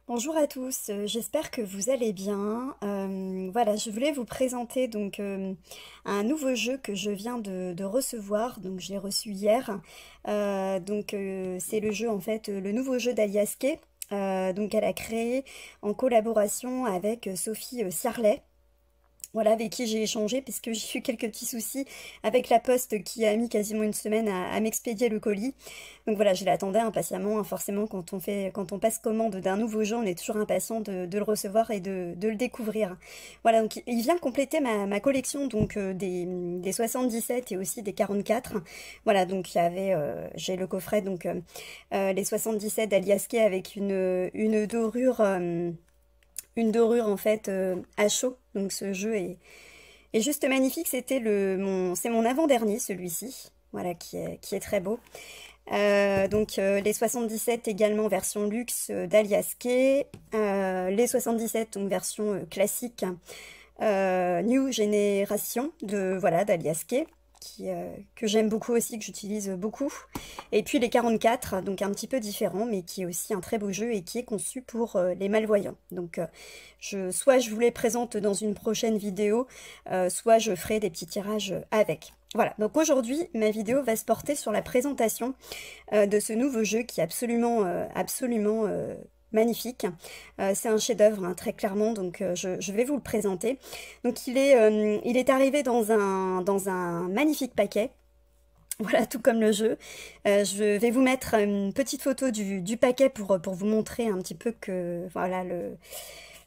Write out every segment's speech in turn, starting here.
Bonjour à tous, j'espère que vous allez bien. Voilà, je voulais vous présenter donc un nouveau jeu que je viens de recevoir, donc je l'ai reçu hier. C'est le jeu en fait, le nouveau jeu d'Aliaske. Donc elle a créé en collaboration avec Sophie Ciarlet. Voilà, avec qui j'ai échangé, puisque j'ai eu quelques petits soucis avec la poste qui a mis quasiment une semaine à m'expédier le colis. Donc voilà, je l'attendais impatiemment, hein. Forcément, quand on passe commande d'un nouveau jeu, on est toujours impatient de le recevoir et de le découvrir. Voilà, donc il vient compléter ma collection donc des 77 et aussi des 44. Voilà, donc j'ai le coffret, donc les 77 d'Aliaske avec une dorure. Une dorure en fait à chaud. Donc ce jeu est juste magnifique. C'est mon avant-dernier celui-ci, voilà qui est très beau. Les 77 également version luxe d'Aliaske, les 77 donc version classique New Generation de voilà d'Aliaske que j'aime beaucoup aussi, que j'utilise beaucoup. Et puis les 44, donc un petit peu différent, mais qui est aussi un très beau jeu et qui est conçu pour les malvoyants. Donc soit je vous les présente dans une prochaine vidéo, soit je ferai des petits tirages avec. Voilà, donc aujourd'hui, ma vidéo va se porter sur la présentation de ce nouveau jeu qui est absolument magnifique. C'est un chef-d'œuvre, hein, très clairement, donc je vais vous le présenter. Donc il est arrivé dans un magnifique paquet. Voilà, tout comme le jeu. Je vais vous mettre une petite photo du paquet pour vous montrer un petit peu que voilà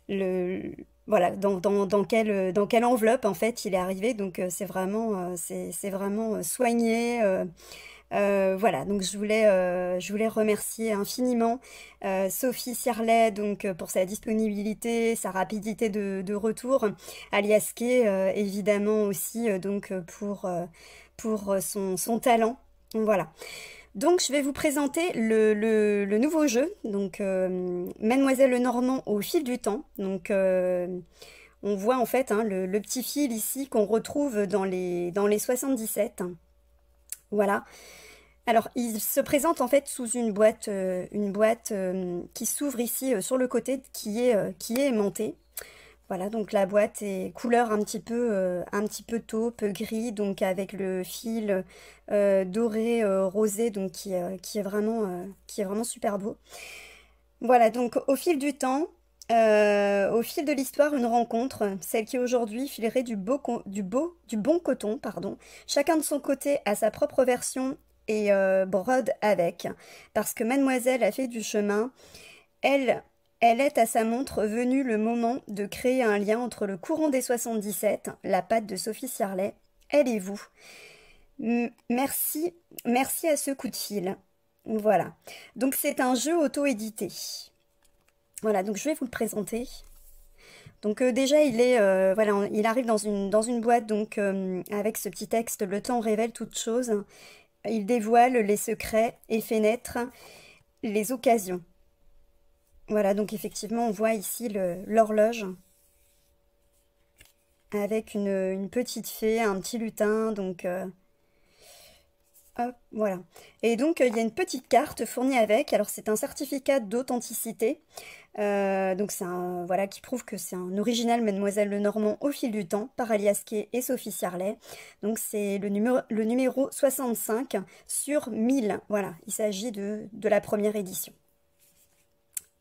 le voilà dans quelle enveloppe en fait il est arrivé. Donc c'est vraiment soigné. Voilà, donc je voulais remercier infiniment Sophie Ciarlet donc, pour sa disponibilité, sa rapidité de retour, Aliaske évidemment aussi pour son talent. Voilà. Donc je vais vous présenter le nouveau jeu, donc Mademoiselle Lenormand au fil du temps. Donc on voit en fait, hein, le petit fil ici qu'on retrouve dans les 77. Voilà. Alors, il se présente en fait sous une boîte qui s'ouvre ici sur le côté, qui est aimantée. Voilà, donc la boîte est couleur un petit peu taupe, gris, donc avec le fil doré, rosé, donc qui est vraiment super beau. Voilà, donc au fil du temps, au fil de l'histoire, une rencontre, celle qui aujourd'hui filerait du bon coton, pardon. Chacun de son côté a sa propre version et brode avec, parce que mademoiselle a fait du chemin. Elle, elle est à sa montre venu le moment de créer un lien entre le courant des 77, la patte de Sophie Ciarlet, elle et vous. Merci, merci à ce coup de fil. Voilà. Donc c'est un jeu auto-édité. Voilà, donc je vais vous le présenter. Donc déjà voilà, il arrive dans une boîte donc avec ce petit texte: le temps révèle toutes choses. Il dévoile les secrets et fait naître les occasions. Voilà, donc effectivement, on voit ici l'horloge avec une petite fée, un petit lutin, donc hop, voilà. Et donc il y a une petite carte fournie avec. Alors c'est un certificat d'authenticité, donc voilà, qui prouve que c'est un original Mademoiselle Lenormand au fil du temps par Aliaske et Sophie Ciarlet. Donc c'est le numéro 65 sur 1000. Voilà, il s'agit de la première édition.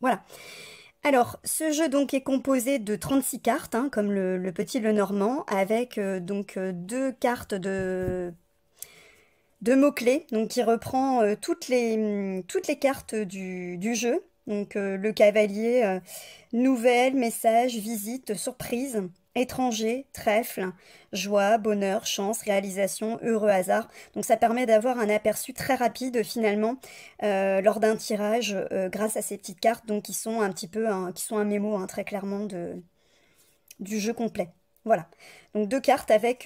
Voilà. Alors, ce jeu donc est composé de 36 cartes, hein, comme le petit Lenormand, avec deux cartes de mots-clés, donc qui reprend toutes les cartes du jeu. Donc le cavalier, nouvelle, message, visite, surprise, étranger, trèfle, joie, bonheur, chance, réalisation, heureux hasard. Donc ça permet d'avoir un aperçu très rapide finalement lors d'un tirage grâce à ces petites cartes donc qui sont qui sont un mémo, hein, très clairement du jeu complet. Voilà, donc deux cartes avec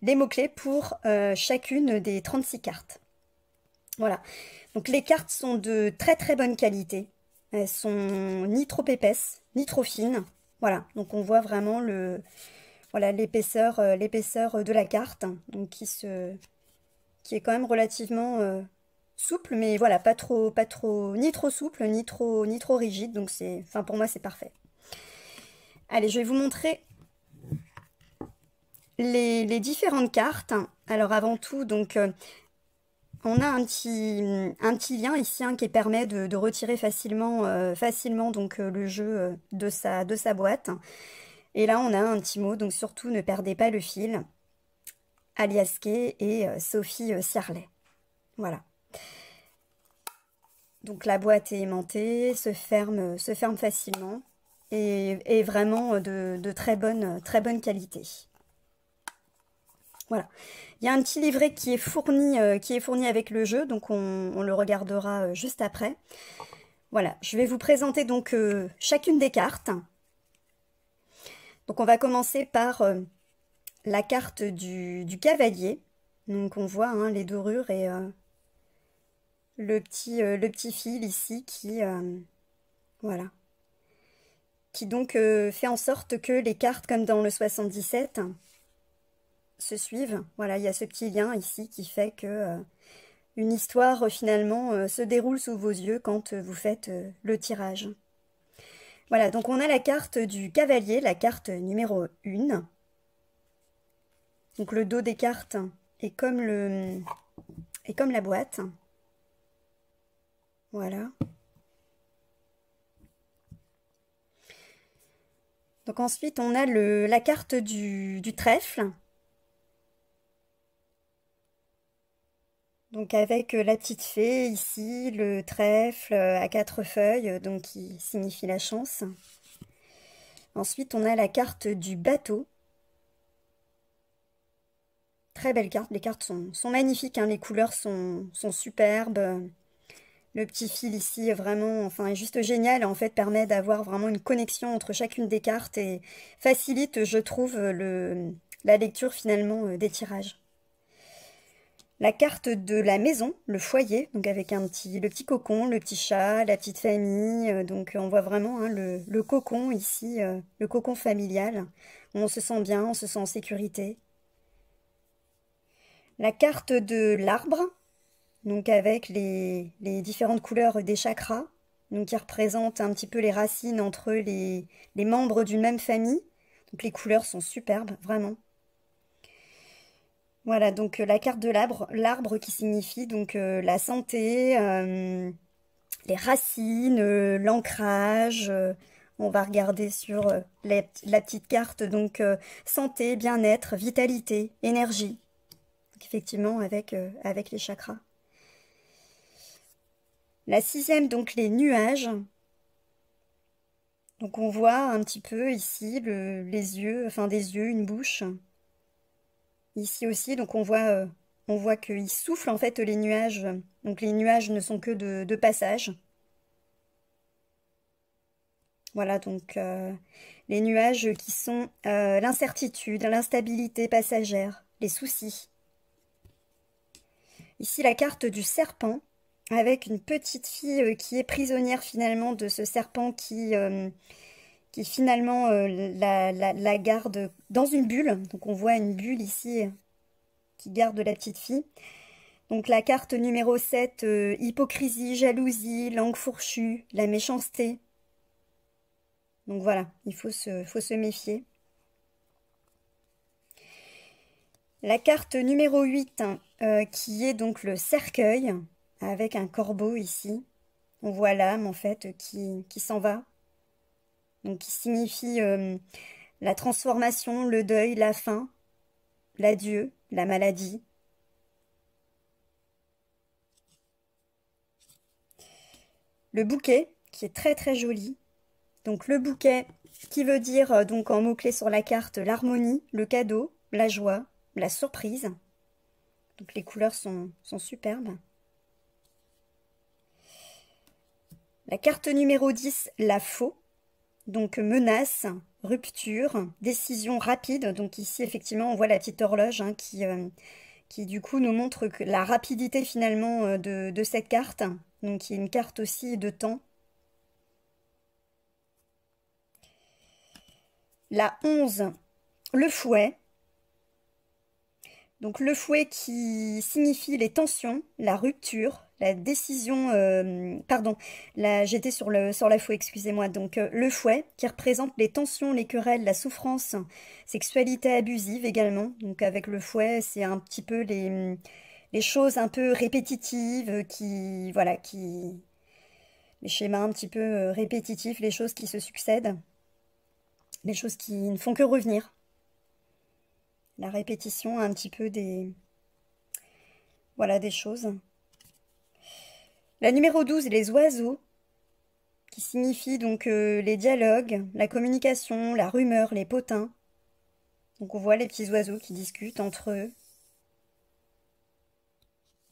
les mots-clés pour chacune des 36 cartes. Voilà, donc les cartes sont de très très bonne qualité. Elles sont ni trop épaisses, ni trop fines. Voilà, donc on voit vraiment voilà, l'épaisseur de la carte, donc qui est quand même relativement souple, mais voilà, pas trop, ni trop souple, ni trop rigide. Donc c'est, enfin pour moi c'est parfait. Allez, je vais vous montrer les différentes cartes. Alors avant tout, donc on a un petit lien ici hein, qui permet de retirer facilement donc, le jeu de sa boîte. Et là, on a un petit mot, donc surtout ne perdez pas le fil. Alias Kay et Sophie Ciarlet. Voilà. Donc la boîte est aimantée, se ferme facilement et est vraiment de très bonne qualité. Voilà. Il y a un petit livret qui est fourni avec le jeu, donc on le regardera juste après. Voilà, je vais vous présenter donc chacune des cartes. Donc on va commencer par la carte du cavalier. Donc on voit hein, les dorures et le petit fil ici qui, voilà, qui donc fait en sorte que les cartes, comme dans le 77, se suivent. Voilà, il y a ce petit lien ici qui fait que une histoire finalement se déroule sous vos yeux quand vous faites le tirage. Voilà, donc on a la carte du cavalier, la carte numéro 1. Donc le dos des cartes est comme la boîte. Voilà. Donc ensuite, on a la carte du trèfle. Donc avec la petite fée ici, le trèfle à 4 feuilles, donc qui signifie la chance. Ensuite, on a la carte du bateau. Très belle carte, les cartes sont magnifiques, hein, les couleurs sont superbes. Le petit fil ici est vraiment, enfin, est juste génial et en fait permet d'avoir vraiment une connexion entre chacune des cartes et facilite, je trouve, la lecture finalement des tirages. La carte de la maison, le foyer, donc avec le petit cocon, le petit chat, la petite famille. Donc on voit vraiment hein, le cocon ici, le cocon familial. On se sent bien, on se sent en sécurité. La carte de l'arbre, donc avec les différentes couleurs des chakras, donc qui représentent un petit peu les racines entre les membres d'une même famille. Donc les couleurs sont superbes, vraiment. Voilà, donc la carte de l'arbre qui signifie donc la santé, les racines, l'ancrage. On va regarder sur la petite carte, donc santé, bien-être, vitalité, énergie. Donc, effectivement, avec les chakras. La 6e, donc les nuages. Donc on voit un petit peu ici les yeux, enfin des yeux, une bouche. Ici aussi, donc on voit qu'il souffle en fait les nuages. Donc les nuages ne sont que de passage. Voilà, donc les nuages qui sont l'incertitude, l'instabilité passagère, les soucis. Ici la carte du serpent, avec une petite fille qui est prisonnière finalement de ce serpent qui finalement la garde dans une bulle. Donc on voit une bulle ici qui garde la petite fille. Donc la carte numéro 7, hypocrisie, jalousie, langue fourchue, la méchanceté. Donc voilà, il faut se méfier. La carte numéro 8, qui est donc le cercueil, avec un corbeau ici. On voit l'âme en fait qui s'en va. Donc qui signifie la transformation, le deuil, la fin, l'adieu, la maladie. Le bouquet, qui est très très joli. Donc le bouquet, qui veut dire donc en mots-clés sur la carte, l'harmonie, le cadeau, la joie, la surprise. Donc les couleurs sont superbes. La carte numéro 10, la faux. Donc menace, rupture, décision rapide. Donc ici effectivement on voit la petite horloge hein, qui du coup nous montre que la rapidité finalement de cette carte. Donc qui est une carte aussi de temps. La 11, le fouet. Donc le fouet qui signifie les tensions, la rupture, la décision, pardon, j'étais sur la fouet, excusez-moi. Donc le fouet qui représente les tensions, les querelles, la souffrance, sexualité abusive également. Donc avec le fouet, c'est un petit peu les choses un peu répétitives voilà, les schémas un petit peu répétitifs, les choses qui se succèdent, les choses qui ne font que revenir. La répétition un petit peu voilà, des choses. La numéro 12, les oiseaux, qui signifie donc les dialogues, la communication, la rumeur, les potins. Donc on voit les petits oiseaux qui discutent entre eux.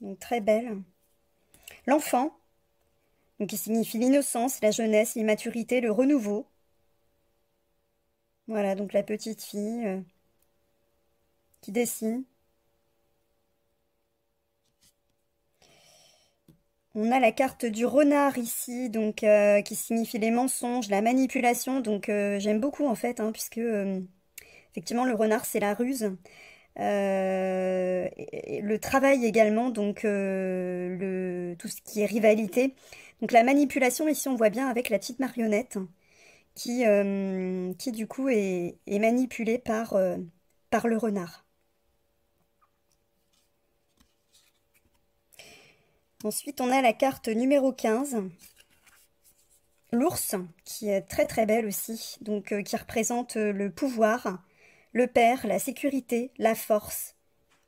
Donc très belle. L'enfant, donc qui signifie l'innocence, la jeunesse, l'immaturité, le renouveau. Voilà, donc la petite fille qui dessine. On a la carte du renard ici, donc qui signifie les mensonges, la manipulation. Donc j'aime beaucoup en fait, hein, puisque effectivement le renard c'est la ruse. Et le travail également, donc tout ce qui est rivalité. Donc la manipulation ici on voit bien avec la petite marionnette qui du coup est manipulée par le renard. Ensuite on a la carte numéro 15. L'ours, qui est très très belle aussi, donc qui représente le pouvoir, le père, la sécurité, la force,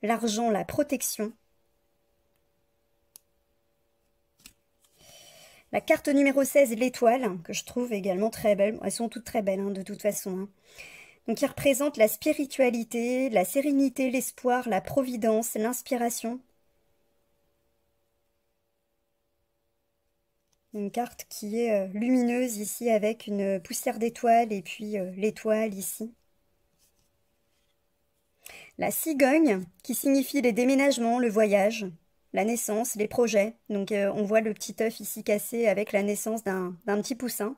l'argent, la protection. La carte numéro 16, l'étoile, que je trouve également très belle. Elles sont toutes très belles, hein, de toute façon. Hein. Donc, qui représente la spiritualité, la sérénité, l'espoir, la providence, l'inspiration. Une carte qui est lumineuse ici avec une poussière d'étoile et puis l'étoile ici. La cigogne, qui signifie les déménagements, le voyage, la naissance, les projets. Donc on voit le petit œuf ici cassé avec la naissance d'un petit poussin.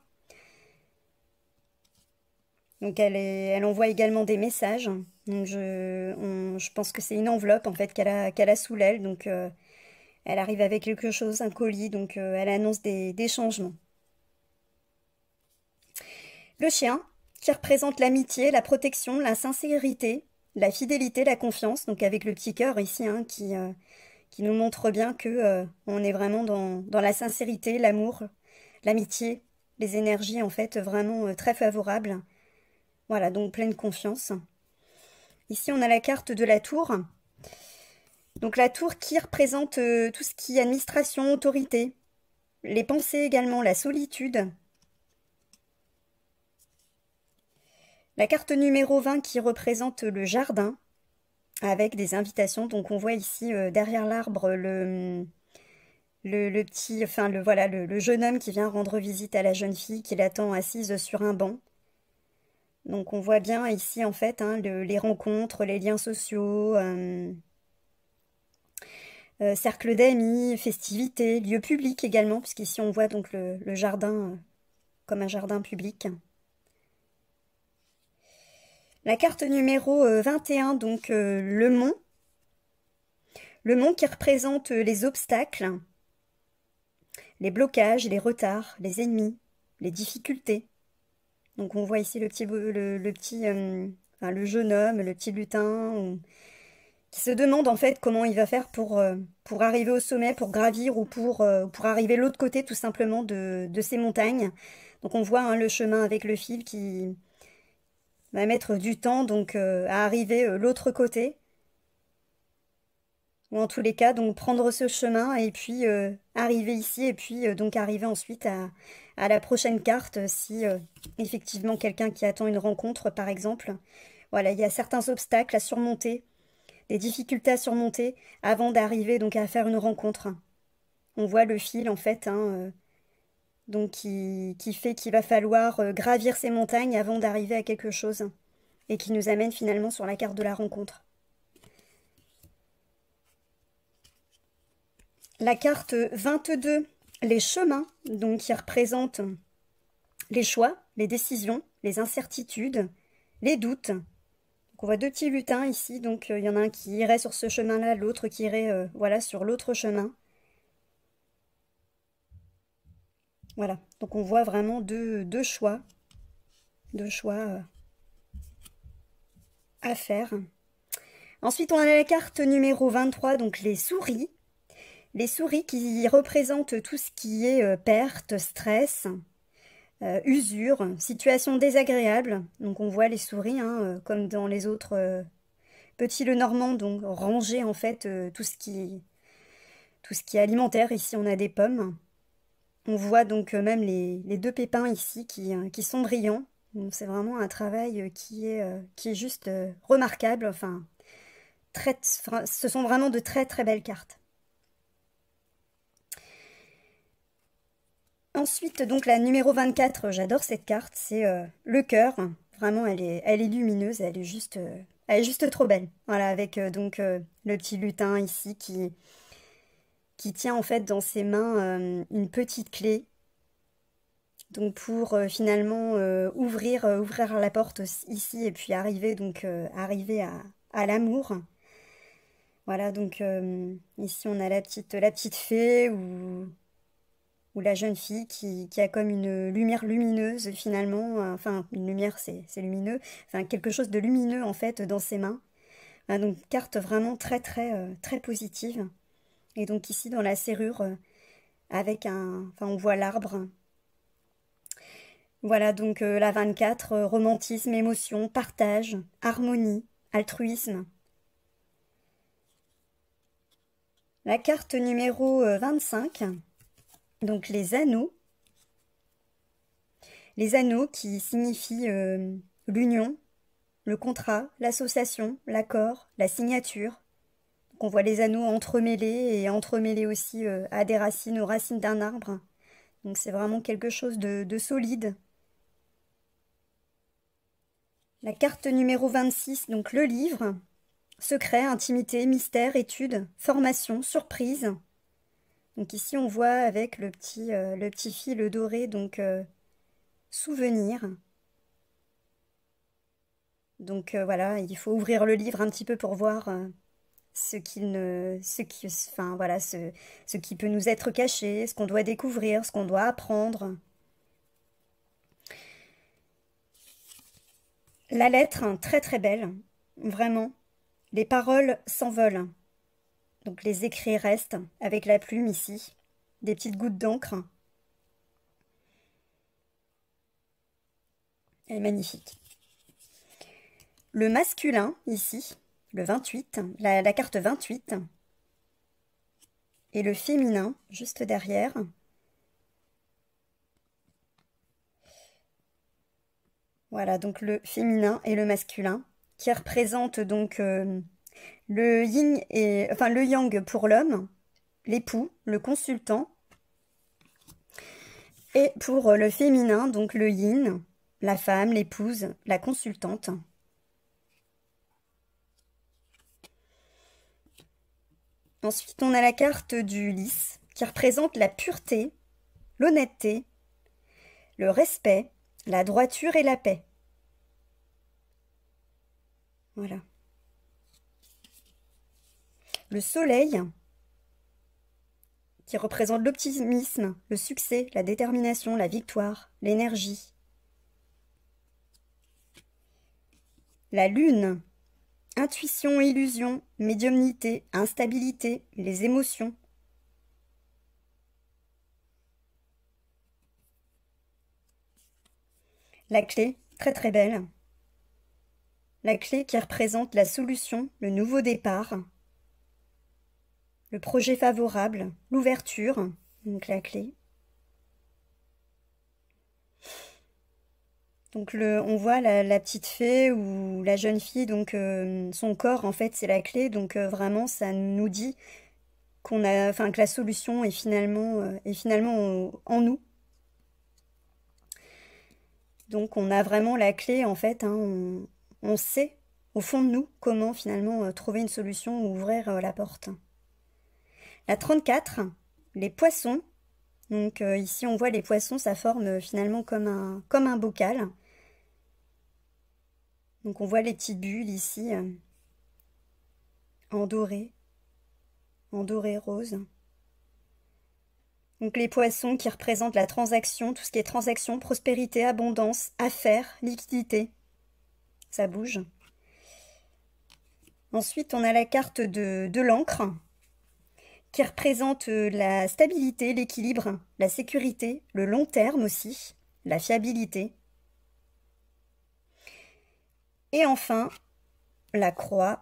Donc elle envoie également des messages. Donc je pense que c'est une enveloppe en fait qu'elle a sous l'aile. Donc elle arrive avec quelque chose, un colis. Donc elle annonce des changements. Le chien, qui représente l'amitié, la protection, la sincérité, la fidélité, la confiance. Donc avec le petit cœur ici hein, qui nous montre bien que on est vraiment dans la sincérité, l'amour, l'amitié, les énergies en fait vraiment très favorables. Voilà, donc pleine confiance. Ici, on a la carte de la tour. Donc la tour qui représente tout ce qui est administration, autorité, les pensées également, la solitude. La carte numéro 20 qui représente le jardin avec des invitations. Donc on voit ici derrière l'arbre le petit, enfin voilà, le jeune homme qui vient rendre visite à la jeune fille qui l'attend assise sur un banc. Donc on voit bien ici en fait hein, les rencontres, les liens sociaux, cercle d'amis, festivités, lieux publics également, puisqu'ici on voit donc le jardin comme un jardin public. La carte numéro 21, donc le mont. Le mont qui représente les obstacles, les blocages, les retards, les ennemis, les difficultés. Donc on voit ici le petit enfin, le jeune homme, le petit lutin, qui se demande en fait comment il va faire pour arriver au sommet, pour gravir ou pour arriver de l'autre côté tout simplement de ces montagnes. Donc on voit hein, le chemin avec le fil qui va mettre du temps donc à arriver l'autre côté. Ou en tous les cas, donc prendre ce chemin et puis arriver ici et puis donc arriver ensuite à la prochaine carte si effectivement quelqu'un qui attend une rencontre par exemple. Voilà, il y a certains obstacles à surmonter, des difficultés à surmonter avant d'arriver donc à faire une rencontre. On voit le fil en fait, hein, donc qui fait qu'il va falloir gravir ces montagnes avant d'arriver à quelque chose et qui nous amène finalement sur la carte de la rencontre. La carte 22, les chemins, donc qui représentent les choix, les décisions, les incertitudes, les doutes. Donc, on voit deux petits lutins ici, donc il y en a un qui irait sur ce chemin-là, l'autre qui irait voilà, sur l'autre chemin. Voilà, donc on voit vraiment deux choix, à faire. Ensuite, on a la carte numéro 23, donc les souris. Les souris qui représentent tout ce qui est perte, stress, usure, situation désagréable. Donc on voit les souris, hein, comme dans les autres petits Lenormand, donc ranger en fait tout ce qui est alimentaire. Ici on a des pommes. On voit donc même les deux pépins ici qui sont brillants. Donc c'est vraiment un travail qui est juste remarquable. Enfin, ce sont vraiment de très très belles cartes. Ensuite, donc la numéro 24, j'adore cette carte, c'est le cœur. Vraiment, elle est lumineuse, elle est juste trop belle. Voilà, avec donc le petit lutin ici qui tient en fait dans ses mains une petite clé. Donc pour finalement ouvrir la porte ici et puis arriver à l'amour. Voilà, donc ici on a la petite fée ou la jeune fille qui a comme une lumière lumineuse finalement, enfin une lumière c'est lumineux, enfin quelque chose de lumineux en fait dans ses mains. Donc carte vraiment très positive. Et donc ici dans la serrure enfin on voit l'arbre. Voilà donc la 24, romantisme, émotion, partage, harmonie, altruisme. La carte numéro 25, donc les anneaux. Les anneaux qui signifient l'union, le contrat, l'association, l'accord, la signature. Donc on voit les anneaux entremêlés et entremêlés aussi à des racines, aux racines d'un arbre. Donc c'est vraiment quelque chose de solide. La carte numéro 26, donc le livre. Secret, intimité, mystère, étude, formation, surprise. Donc ici on voit avec le petit fil doré, donc souvenir. Donc voilà, il faut ouvrir le livre un petit peu pour voir enfin voilà, ce qui peut nous être caché, ce qu'on doit découvrir, ce qu'on doit apprendre. La lettre, hein, très belle, vraiment. Les paroles s'envolent, donc les écrits restent avec la plume ici, des petites gouttes d'encre. Elle est magnifique. Le masculin ici, le 28, la carte 28, et le féminin juste derrière. Voilà, donc le féminin et le masculin, qui représentent donc le yin et enfin le yang pour l'homme, l'époux, le consultant, et pour le féminin, donc le yin, la femme, l'épouse, la consultante. Ensuite, on a la carte du lys, qui représente la pureté, l'honnêteté, le respect, la droiture et la paix. Voilà. Le soleil, qui représente l'optimisme, le succès, la détermination, la victoire, l'énergie. La lune, intuition, illusion, médiumnité, instabilité, les émotions. La clé, très belle. La clé qui représente la solution, le nouveau départ, le projet favorable, l'ouverture, donc la clé. Donc on voit la petite fée ou la jeune fille, donc son corps en fait c'est la clé, donc vraiment ça nous dit enfin que la solution est finalement en nous. Donc on a vraiment la clé en fait, hein, on sait au fond de nous comment finalement trouver une solution ou ouvrir la porte. La 34, les poissons. Donc ici on voit les poissons, ça forme finalement comme un bocal. Donc on voit les petites bulles ici en doré rose. Donc les poissons qui représentent la transaction, tout ce qui est transaction, prospérité, abondance, affaires, liquidité. Ça bouge. Ensuite, on a la carte de l'encre qui représente la stabilité, l'équilibre, la sécurité, le long terme aussi, la fiabilité. Et enfin, la croix.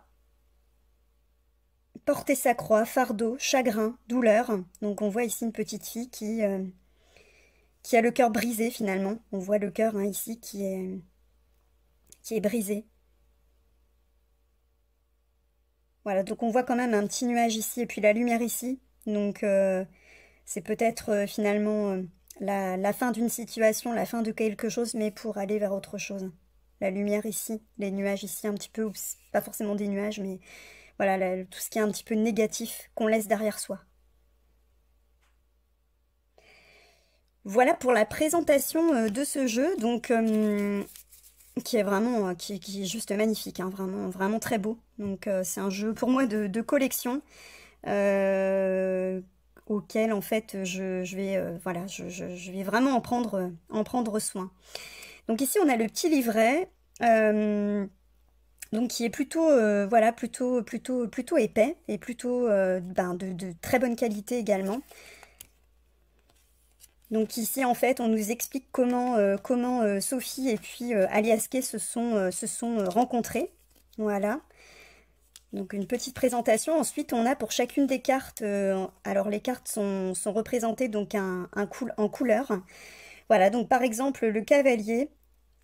Porter sa croix, fardeau, chagrin, douleur. Donc on voit ici une petite fille qui a le cœur brisé finalement. On voit le cœur hein, ici qui est brisé. Voilà, donc on voit quand même un petit nuage ici et puis la lumière ici. Donc c'est peut-être finalement la fin d'une situation, la fin de quelque chose, mais pour aller vers autre chose. La lumière ici, les nuages ici un petit peu, pas forcément des nuages, mais voilà, tout ce qui est un petit peu négatif qu'on laisse derrière soi. Voilà pour la présentation de ce jeu, donc qui est vraiment, qui est juste magnifique, hein, vraiment, vraiment très beau. Donc c'est un jeu pour moi de collection auquel en fait je vais, voilà, je vais vraiment en prendre soin. Donc ici on a le petit livret. Donc qui est plutôt voilà plutôt épais et plutôt de très bonne qualité également. Donc ici en fait on nous explique comment Sophie et puis Aliaske se sont rencontrés. Voilà. Donc une petite présentation. Ensuite on a pour chacune des cartes, alors les cartes sont représentées donc en couleur. Voilà, donc par exemple le cavalier.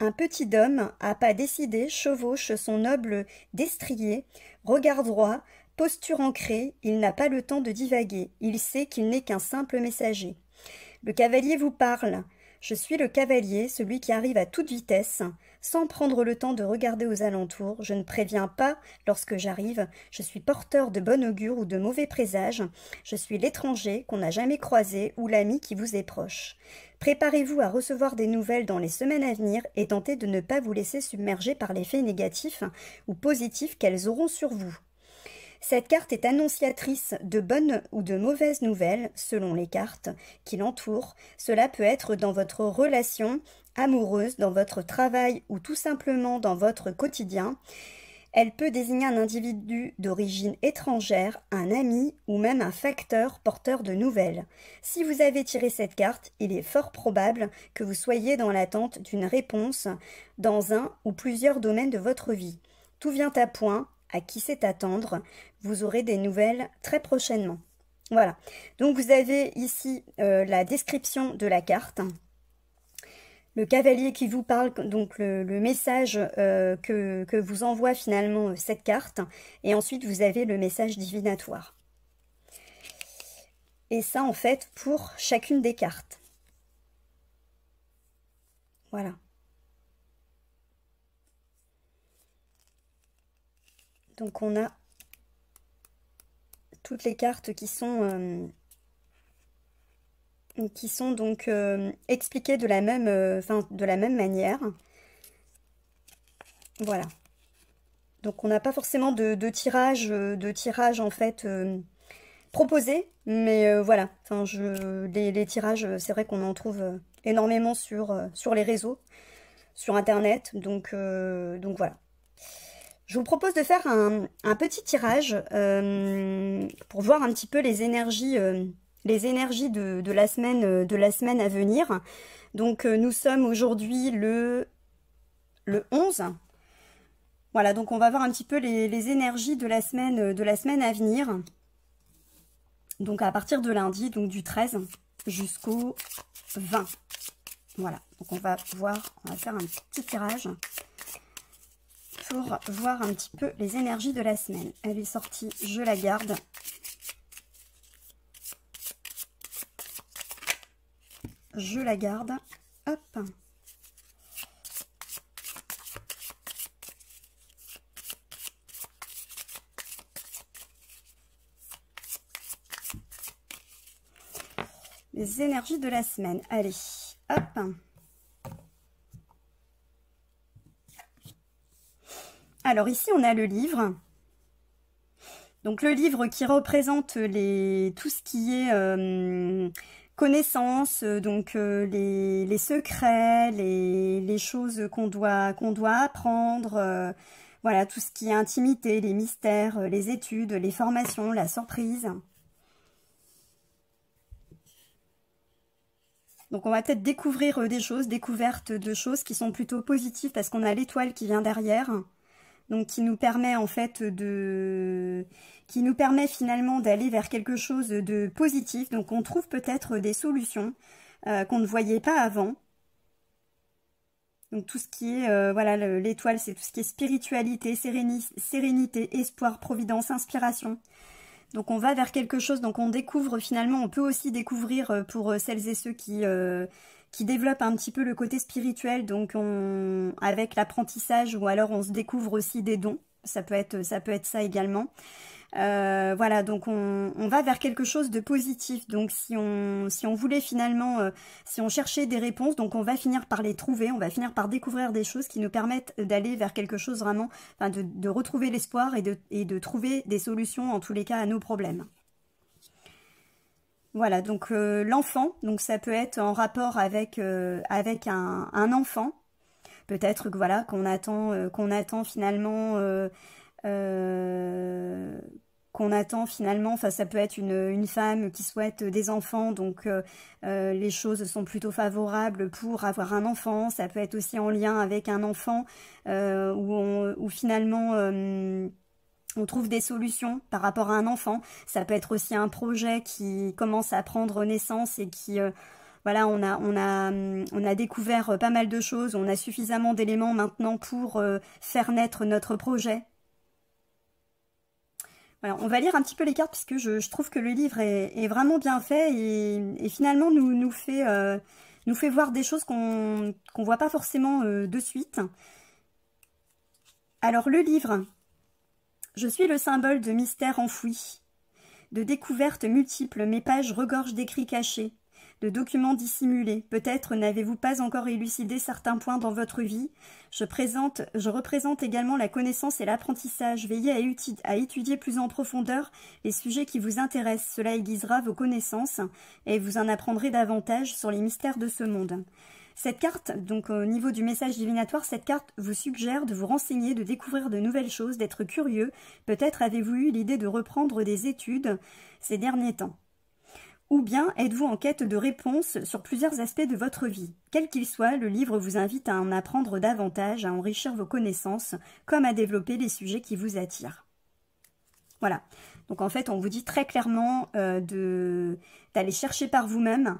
Un petit homme, à pas décidé, chevauche son noble destrier, regard droit, posture ancrée, il n'a pas le temps de divaguer, il sait qu'il n'est qu'un simple messager. Le cavalier vous parle. Je suis le cavalier, celui qui arrive à toute vitesse, sans prendre le temps de regarder aux alentours. Je ne préviens pas lorsque j'arrive. Je suis porteur de bon augure ou de mauvais présages. Je suis l'étranger qu'on n'a jamais croisé ou l'ami qui vous est proche. Préparez-vous à recevoir des nouvelles dans les semaines à venir et tentez de ne pas vous laisser submerger par l'effet négatif ou positif qu'elles auront sur vous. Cette carte est annonciatrice de bonnes ou de mauvaises nouvelles, selon les cartes qui l'entourent. Cela peut être dans votre relation amoureuse, dans votre travail ou tout simplement dans votre quotidien. Elle peut désigner un individu d'origine étrangère, un ami ou même un facteur porteur de nouvelles. Si vous avez tiré cette carte, il est fort probable que vous soyez dans l'attente d'une réponse dans un ou plusieurs domaines de votre vie. Tout vient à point, à qui sait attendre, vous aurez des nouvelles très prochainement. Voilà, donc vous avez ici la description de la carte. Le cavalier qui vous parle, donc le message que vous envoie finalement cette carte. Et ensuite, vous avez le message divinatoire. Et ça, en fait, pour chacune des cartes. Voilà. Donc, on a toutes les cartes qui sont donc expliquées de la même manière. Voilà. Donc on n'a pas forcément de tirage en fait proposé, mais voilà. Enfin, les tirages, c'est vrai qu'on en trouve énormément sur les réseaux, sur internet. Donc voilà. Je vous propose de faire un petit tirage pour voir un petit peu les énergies de la semaine à venir. Donc nous sommes aujourd'hui le 11. Voilà, donc on va voir un petit peu les énergies de la semaine à venir. Donc à partir de lundi, donc du 13 jusqu'au 20. Voilà, donc on va faire un petit tirage pour voir un petit peu les énergies de la semaine. Elle est sortie, je la garde. Je la garde. Hop. Les énergies de la semaine. Allez, hop. Alors ici, on a le livre. Donc le livre qui représente tout ce qui est connaissances, donc les secrets, les choses qu'on doit apprendre, voilà, tout ce qui est intimité, les mystères, les études, les formations, la surprise. Donc on va peut-être découvrir des choses, découvertes de choses qui sont plutôt positives parce qu'on a l'étoile qui vient derrière. Donc qui nous permet en fait qui nous permet finalement d'aller vers quelque chose de positif. Donc on trouve peut-être des solutions qu'on ne voyait pas avant. Donc tout ce qui est, voilà, l'étoile, c'est tout ce qui est spiritualité, sérénité, espoir, providence, inspiration. Donc on va vers quelque chose, donc on découvre finalement, on peut aussi découvrir pour celles et ceux qui développent un petit peu le côté spirituel, donc avec l'apprentissage, ou alors on se découvre aussi des dons, ça peut être ça également. Voilà, donc on va vers quelque chose de positif. Donc si on voulait finalement, si on cherchait des réponses, donc on va finir par les trouver, on va finir par découvrir des choses qui nous permettent d'aller vers quelque chose vraiment, enfin de retrouver l'espoir et de trouver des solutions en tous les cas à nos problèmes. Voilà, donc l'enfant, donc ça peut être en rapport avec un enfant, peut-être que voilà qu'on attend finalement qu'on attend finalement, enfin ça peut être une femme qui souhaite des enfants, donc les choses sont plutôt favorables pour avoir un enfant. Ça peut être aussi en lien avec un enfant où finalement on trouve des solutions par rapport à un enfant. Ça peut être aussi un projet qui commence à prendre naissance et qui voilà, on a découvert pas mal de choses, on a suffisamment d'éléments maintenant pour faire naître notre projet. Voilà, on va lire un petit peu les cartes puisque je trouve que le livre est vraiment bien fait et finalement nous fait voir des choses qu'on voit pas forcément de suite. Alors le livre, je suis le symbole de mystères enfouis, de découvertes multiples, mes pages regorgent d'écrits cachés, de documents dissimulés. Peut-être n'avez-vous pas encore élucidé certains points dans votre vie. Je représente également la connaissance et l'apprentissage. Veillez à étudier plus en profondeur les sujets qui vous intéressent. Cela aiguisera vos connaissances et vous en apprendrez davantage sur les mystères de ce monde. Cette carte, donc au niveau du message divinatoire, cette carte vous suggère de vous renseigner, de découvrir de nouvelles choses, d'être curieux. Peut-être avez-vous eu l'idée de reprendre des études ces derniers temps. Ou bien êtes-vous en quête de réponses sur plusieurs aspects de votre vie. Quel qu'il soit, le livre vous invite à en apprendre davantage, à enrichir vos connaissances, comme à développer les sujets qui vous attirent. Voilà. Donc en fait, on vous dit très clairement d'aller chercher par vous-même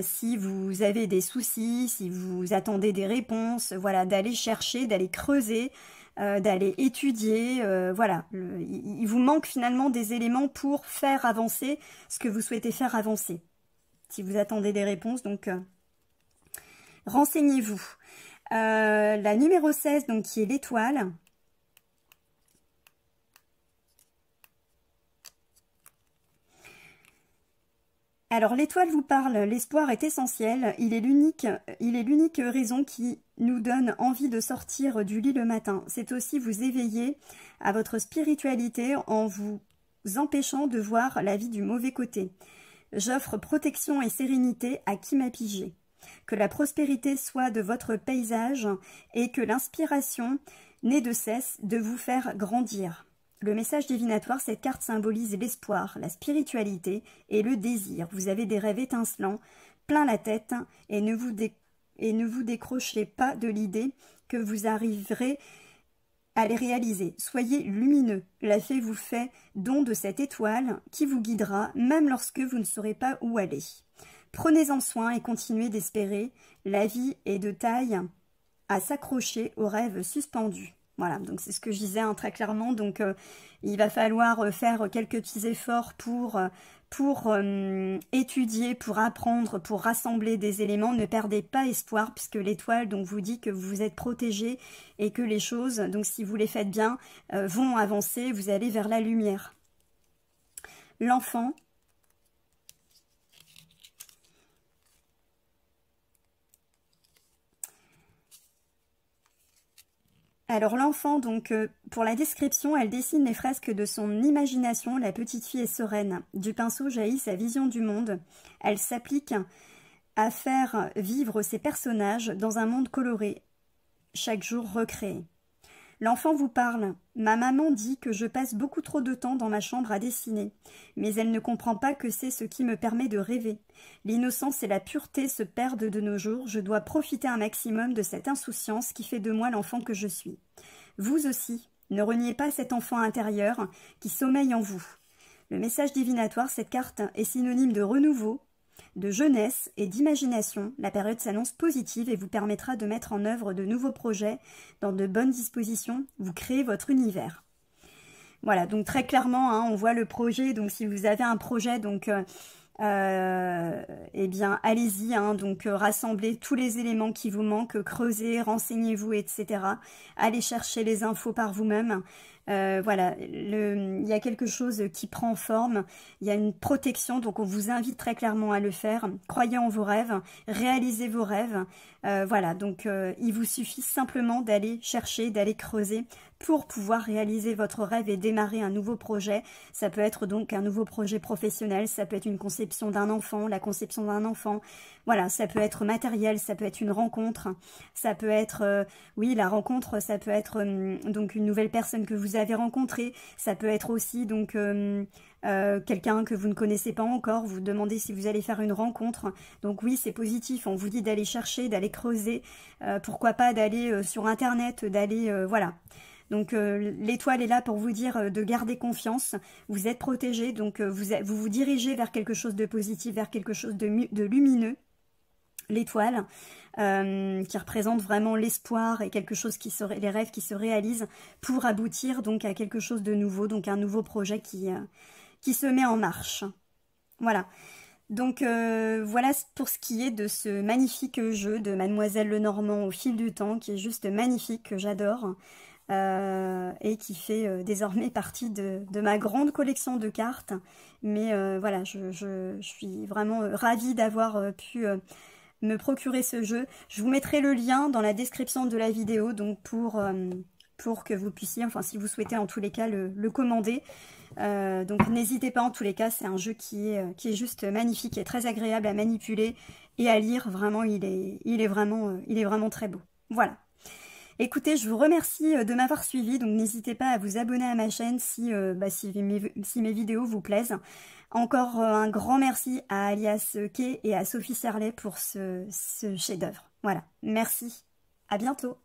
si vous avez des soucis, si vous attendez des réponses, voilà, d'aller chercher, d'aller creuser, d'aller étudier, voilà. Il vous manque finalement des éléments pour faire avancer ce que vous souhaitez faire avancer. Si vous attendez des réponses, donc renseignez-vous. La numéro 16, donc qui est l'étoile. Alors l'étoile vous parle, l'espoir est essentiel, il est l'unique raison qui nous donne envie de sortir du lit le matin. C'est aussi vous éveiller à votre spiritualité en vous empêchant de voir la vie du mauvais côté. J'offre protection et sérénité à qui m'a pigé. Que la prospérité soit de votre paysage et que l'inspiration n'ait de cesse de vous faire grandir. Le message divinatoire, cette carte symbolise l'espoir, la spiritualité et le désir. Vous avez des rêves étincelants, plein la tête, et ne vous décrochez pas de l'idée que vous arriverez à les réaliser. Soyez lumineux. La fée vous fait don de cette étoile qui vous guidera, même lorsque vous ne saurez pas où aller. Prenez-en soin et continuez d'espérer. La vie est de taille à s'accrocher aux rêves suspendus. Voilà, donc c'est ce que je disais hein, très clairement. Donc il va falloir faire quelques petits efforts pour étudier, pour apprendre, pour rassembler des éléments. Ne perdez pas espoir puisque l'étoile donc vous dit que vous êtes protégé et que les choses, donc si vous les faites bien, vont avancer, vous allez vers la lumière. L'enfant. Alors l'enfant, donc pour la description, elle dessine les fresques de son imagination, la petite fille est sereine. Du pinceau jaillit sa vision du monde. Elle s'applique à faire vivre ses personnages dans un monde coloré, chaque jour recréé. L'enfant vous parle. Ma maman dit que je passe beaucoup trop de temps dans ma chambre à dessiner, mais elle ne comprend pas que c'est ce qui me permet de rêver. L'innocence et la pureté se perdent de nos jours, je dois profiter un maximum de cette insouciance qui fait de moi l'enfant que je suis. Vous aussi, ne reniez pas cet enfant intérieur qui sommeille en vous. Le message divinatoire, cette carte est synonyme de renouveau, de jeunesse et d'imagination. La période s'annonce positive et vous permettra de mettre en œuvre de nouveaux projets dans de bonnes dispositions. Vous créez votre univers. Voilà, donc très clairement, hein, on voit le projet. Donc si vous avez un projet, donc eh bien allez-y, hein, donc rassemblez tous les éléments qui vous manquent, creusez, renseignez-vous, etc. Allez chercher les infos par vous-même. Voilà, il y a quelque chose qui prend forme, il y a une protection, donc on vous invite très clairement à le faire. Croyez en vos rêves, réalisez vos rêves. Voilà, donc il vous suffit simplement d'aller chercher, d'aller creuser pour pouvoir réaliser votre rêve et démarrer un nouveau projet. Ça peut être donc un nouveau projet professionnel, ça peut être une conception d'un enfant, la conception d'un enfant. Voilà, ça peut être matériel, ça peut être une rencontre, ça peut être, oui, la rencontre, ça peut être donc une nouvelle personne que vous avez rencontrée, ça peut être aussi donc quelqu'un que vous ne connaissez pas encore, vous demandez si vous allez faire une rencontre. Donc oui, c'est positif, on vous dit d'aller chercher, d'aller creuser, pourquoi pas d'aller sur internet, d'aller, voilà. Donc l'étoile est là pour vous dire de garder confiance, vous êtes protégé, donc vous dirigez vers quelque chose de positif, vers quelque chose de lumineux. L'étoile, qui représente vraiment l'espoir et quelque chose les rêves qui se réalisent pour aboutir donc à quelque chose de nouveau, donc un nouveau projet qui se met en marche. Voilà. Donc voilà pour ce qui est de ce magnifique jeu de Mademoiselle Lenormand au fil du temps, qui est juste magnifique, que j'adore, et qui fait désormais partie de ma grande collection de cartes. Mais voilà, je suis vraiment ravie d'avoir pu me procurer ce jeu. Je vous mettrai le lien dans la description de la vidéo, donc pour que vous puissiez, enfin si vous souhaitez en tous les cas le commander. Donc n'hésitez pas, en tous les cas, c'est un jeu qui est juste magnifique et très agréable à manipuler et à lire. Vraiment, il est vraiment très beau. Voilà. Écoutez, je vous remercie de m'avoir suivi, donc n'hésitez pas à vous abonner à ma chaîne si mes vidéos vous plaisent. Encore un grand merci à Alias Kay et à Sophie Serlet pour ce chef-d'œuvre. Voilà, merci, à bientôt.